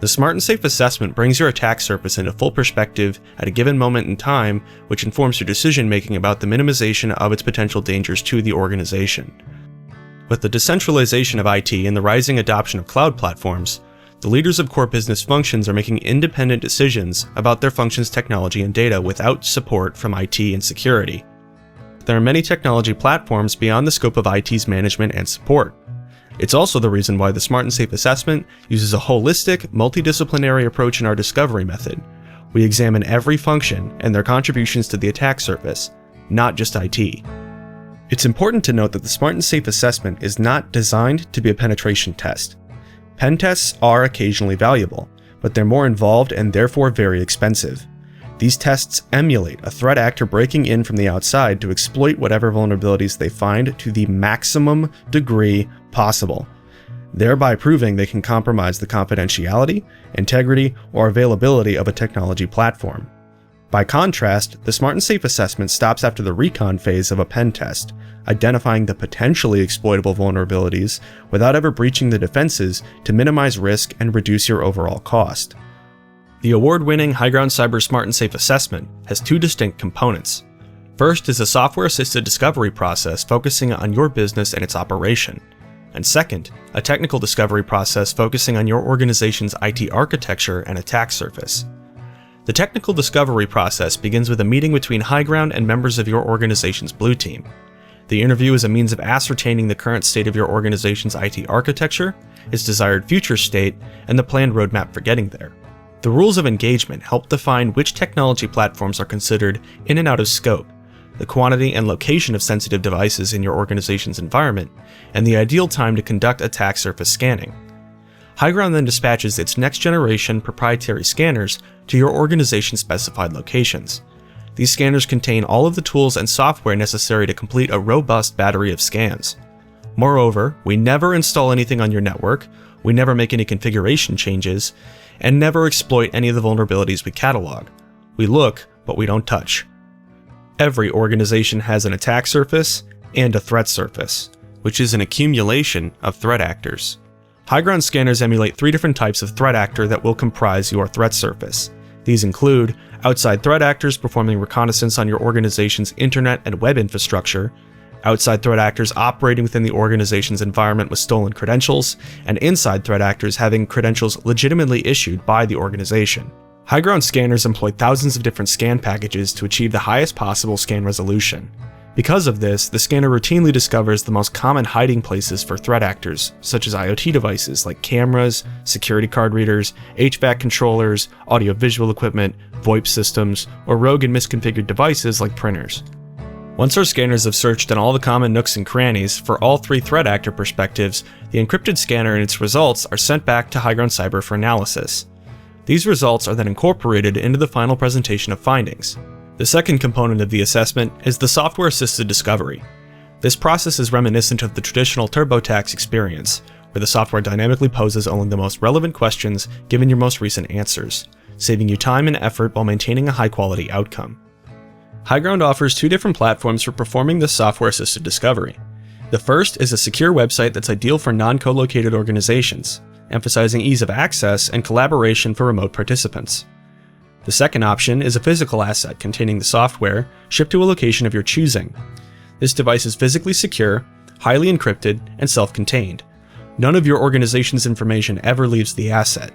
The Smart and Safe assessment brings your attack surface into full perspective at a given moment in time, which informs your decision making about the minimization of its potential dangers to the organization. With the decentralization of IT and the rising adoption of cloud platforms, the leaders of core business functions are making independent decisions about their functions' technology and data without support from IT and security. There are many technology platforms beyond the scope of IT's management and support. It's also the reason why the Smart and Safe assessment uses a holistic, multidisciplinary approach in our discovery method. We examine every function and their contributions to the attack surface, not just IT. It's important to note that the Smart and Safe assessment is not designed to be a penetration test. Pen tests are occasionally valuable, but they're more involved and therefore very expensive. These tests emulate a threat actor breaking in from the outside to exploit whatever vulnerabilities they find to the maximum degree possible, thereby proving they can compromise the confidentiality, integrity, or availability of a technology platform. By contrast, the Smart and Safe assessment stops after the recon phase of a pen test, identifying the potentially exploitable vulnerabilities without ever breaching the defenses to minimize risk and reduce your overall cost. The award-winning HighGround Cyber Smart and Safe assessment has two distinct components. First is a software-assisted discovery process focusing on your business and its operation. And second, a technical discovery process focusing on your organization's IT architecture and attack surface. The technical discovery process begins with a meeting between HighGround and members of your organization's blue team. The interview is a means of ascertaining the current state of your organization's IT architecture, its desired future state, and the planned roadmap for getting there. The rules of engagement help define which technology platforms are considered in and out of scope, the quantity and location of sensitive devices in your organization's environment, and the ideal time to conduct attack surface scanning. HighGround then dispatches its next-generation proprietary scanners to your organization's specified locations. These scanners contain all of the tools and software necessary to complete a robust battery of scans. Moreover, we never install anything on your network, we never make any configuration changes, and never exploit any of the vulnerabilities we catalog. We look, but we don't touch. Every organization has an attack surface and a threat surface, which is an accumulation of threat actors. HighGround scanners emulate three different types of threat actor that will comprise your threat surface. These include outside threat actors performing reconnaissance on your organization's internet and web infrastructure, outside threat actors operating within the organization's environment with stolen credentials, and inside threat actors having credentials legitimately issued by the organization. HighGround scanners employ thousands of different scan packages to achieve the highest possible scan resolution. Because of this, the scanner routinely discovers the most common hiding places for threat actors, such as IoT devices like cameras, security card readers, HVAC controllers, audio-visual equipment, VoIP systems, or rogue and misconfigured devices like printers. Once our scanners have searched in all the common nooks and crannies for all three threat actor perspectives, the encrypted scanner and its results are sent back to HighGround Cyber for analysis. These results are then incorporated into the final presentation of findings. The second component of the assessment is the software-assisted discovery. This process is reminiscent of the traditional TurboTax experience, where the software dynamically poses only the most relevant questions given your most recent answers, saving you time and effort while maintaining a high-quality outcome. HighGround offers two different platforms for performing this software-assisted discovery. The first is a secure website that's ideal for non-co-located organizations, emphasizing ease of access and collaboration for remote participants. The second option is a physical asset containing the software shipped to a location of your choosing. This device is physically secure, highly encrypted, and self-contained. None of your organization's information ever leaves the asset.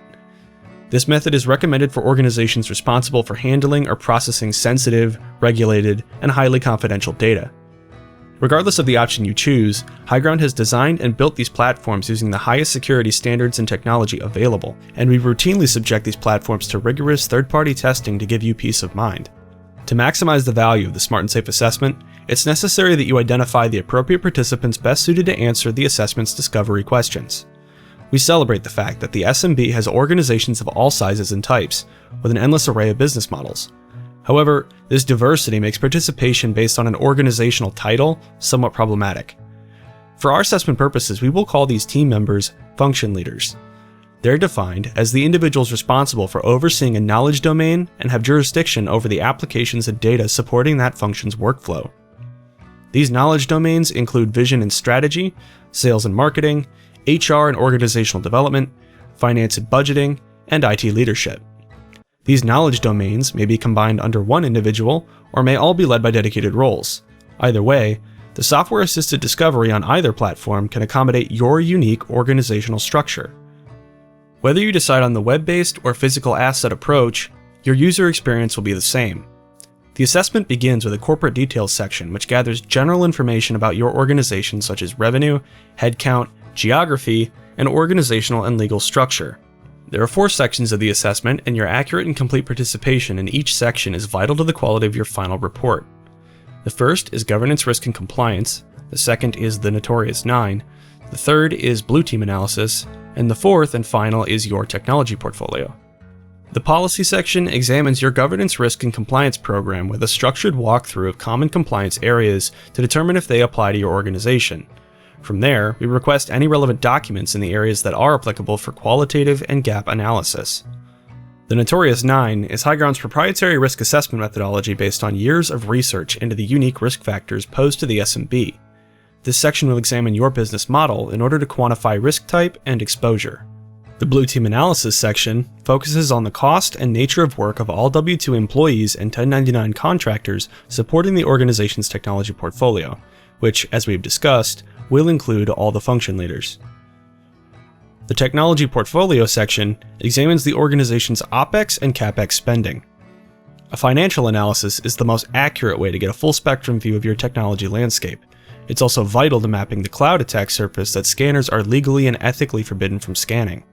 This method is recommended for organizations responsible for handling or processing sensitive, regulated, and highly confidential data. Regardless of the option you choose, HighGround has designed and built these platforms using the highest security standards and technology available, and we routinely subject these platforms to rigorous third-party testing to give you peace of mind. To maximize the value of the Smart and Safe assessment, it's necessary that you identify the appropriate participants best suited to answer the assessment's discovery questions. We celebrate the fact that the SMB has organizations of all sizes and types, with an endless array of business models. However, this diversity makes participation based on an organizational title somewhat problematic. For our assessment purposes, we will call these team members function leaders. They're defined as the individuals responsible for overseeing a knowledge domain and have jurisdiction over the applications and data supporting that function's workflow. These knowledge domains include vision and strategy, sales and marketing, HR and organizational development, finance and budgeting, and IT leadership. These knowledge domains may be combined under one individual or may all be led by dedicated roles. Either way, the software-assisted discovery on either platform can accommodate your unique organizational structure. Whether you decide on the web-based or physical asset approach, your user experience will be the same. The assessment begins with a corporate details section, which gathers general information about your organization such as revenue, headcount, geography, and organizational and legal structure. There are 4 sections of the assessment, and your accurate and complete participation in each section is vital to the quality of your final report. The first is governance, risk, and compliance. The second is the Notorious 9. The third is blue team analysis. And the fourth and final is your technology portfolio. The policy section examines your governance, risk, and compliance program with a structured walkthrough of common compliance areas to determine if they apply to your organization. From there, we request any relevant documents in the areas that are applicable for qualitative and gap analysis. The Notorious 9 is HighGround's proprietary risk assessment methodology based on years of research into the unique risk factors posed to the SMB. This section will examine your business model in order to quantify risk type and exposure. The Blue Team Analysis section focuses on the cost and nature of work of all W-2 employees and 1099 contractors supporting the organization's technology portfolio, which, as we've discussed, will include all the function leaders. The Technology Portfolio section examines the organization's OpEx and CapEx spending. A financial analysis is the most accurate way to get a full spectrum view of your technology landscape. It's also vital to mapping the cloud attack surface that scanners are legally and ethically forbidden from scanning.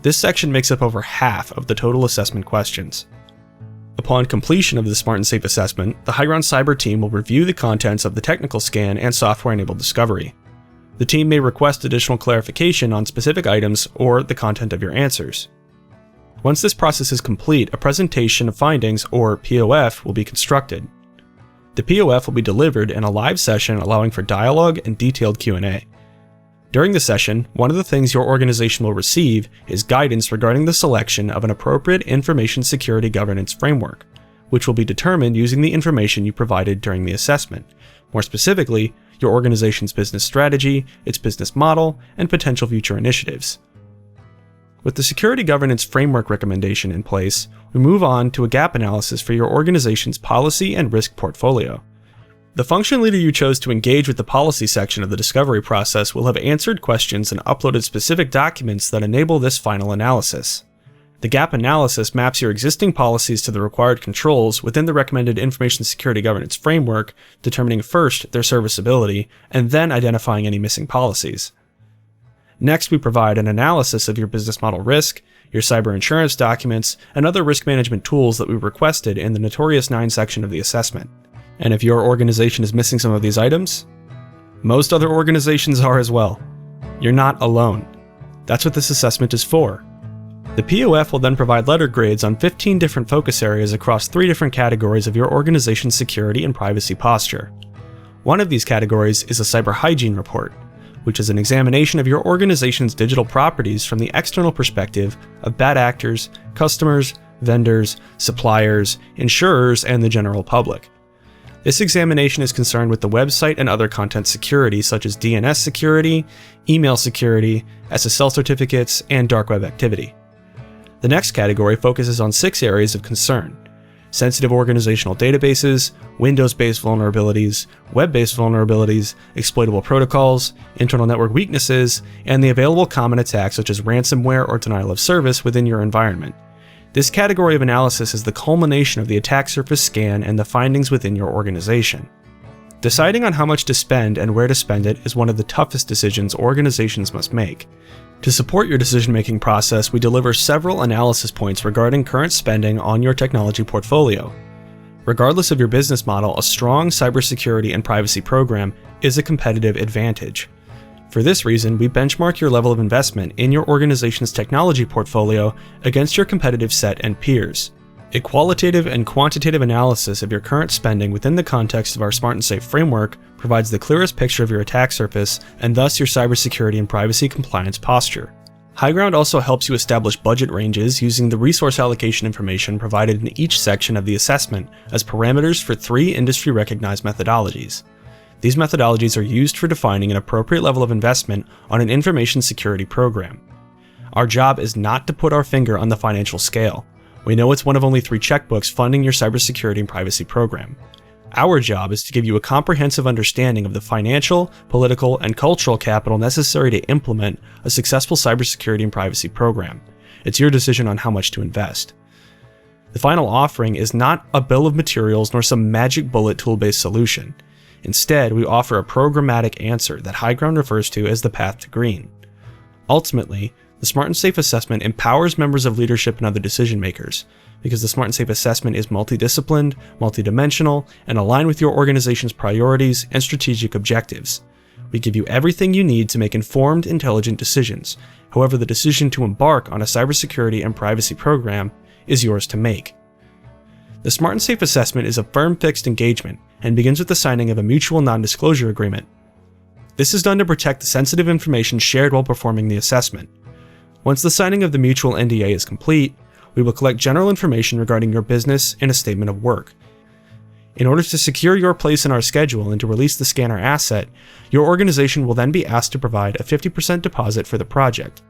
This section makes up over half of the total assessment questions. Upon completion of the Smart and Safe assessment, the HighGround Cyber team will review the contents of the technical scan and software-enabled discovery. The team may request additional clarification on specific items or the content of your answers. Once this process is complete, a presentation of findings, or POF, will be constructed. The POF will be delivered in a live session allowing for dialogue and detailed Q&A. During the session, one of the things your organization will receive is guidance regarding the selection of an appropriate information security governance framework, which will be determined using the information you provided during the assessment. More specifically, your organization's business strategy, its business model, and potential future initiatives. With the security governance framework recommendation in place, we move on to a gap analysis for your organization's policy and risk portfolio. The function leader you chose to engage with the policy section of the discovery process will have answered questions and uploaded specific documents that enable this final analysis. The gap analysis maps your existing policies to the required controls within the recommended information security governance framework, determining first their serviceability and then identifying any missing policies. Next, we provide an analysis of your business model risk, your cyber insurance documents, and other risk management tools that we requested in the Notorious 9 section of the assessment. And if your organization is missing some of these items, most other organizations are as well. You're not alone. That's what this assessment is for. The POF will then provide letter grades on 15 different focus areas across 3 different categories of your organization's security and privacy posture. One of these categories is a cyber hygiene report, which is an examination of your organization's digital properties from the external perspective of bad actors, customers, vendors, suppliers, insurers, and the general public. This examination is concerned with the website and other content security such as DNS security, email security, SSL certificates, and dark web activity. The next category focuses on 6 areas of concern: sensitive organizational databases, Windows-based vulnerabilities, web-based vulnerabilities, exploitable protocols, internal network weaknesses, and the available common attacks such as ransomware or denial of service within your environment. This category of analysis is the culmination of the attack surface scan and the findings within your organization. Deciding on how much to spend and where to spend it is one of the toughest decisions organizations must make. To support your decision-making process, we deliver several analysis points regarding current spending on your technology portfolio. Regardless of your business model, a strong cybersecurity and privacy program is a competitive advantage. For this reason, we benchmark your level of investment in your organization's technology portfolio against your competitive set and peers. A qualitative and quantitative analysis of your current spending within the context of our Smart and Safe framework provides the clearest picture of your attack surface and thus your cybersecurity and privacy compliance posture. HighGround also helps you establish budget ranges using the resource allocation information provided in each section of the assessment as parameters for 3 industry-recognized methodologies. These methodologies are used for defining an appropriate level of investment on an information security program. Our job is not to put our finger on the financial scale. We know it's one of only 3 checkbooks funding your cybersecurity and privacy program. Our job is to give you a comprehensive understanding of the financial, political, and cultural capital necessary to implement a successful cybersecurity and privacy program. It's your decision on how much to invest. The final offering is not a bill of materials nor some magic bullet tool-based solution. Instead, we offer a programmatic answer that High Ground refers to as the path to green. Ultimately, the Smart and Safe assessment empowers members of leadership and other decision makers, because the Smart and Safe assessment is multidisciplined, multidimensional, and aligned with your organization's priorities and strategic objectives. We give you everything you need to make informed, intelligent decisions. However, the decision to embark on a cybersecurity and privacy program is yours to make. The Smart and Safe assessment is a firm fixed engagement and begins with the signing of a mutual non-disclosure agreement. This is done to protect the sensitive information shared while performing the assessment. Once the signing of the mutual NDA is complete, we will collect general information regarding your business in a statement of work. In order to secure your place in our schedule and to release the scanner asset, your organization will then be asked to provide a 50% deposit for the project.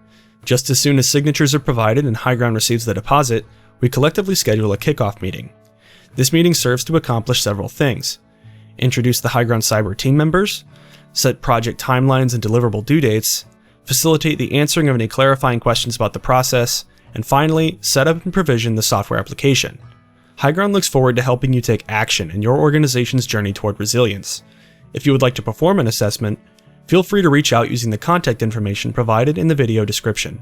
Just as soon as signatures are provided and High Ground receives the deposit, we collectively schedule a kickoff meeting. This meeting serves to accomplish several things: introduce the High Ground Cyber team members, set project timelines and deliverable due dates, facilitate the answering of any clarifying questions about the process, and finally, set up and provision the software application. High Ground looks forward to helping you take action in your organization's journey toward resilience. If you would like to perform an assessment, feel free to reach out using the contact information provided in the video description.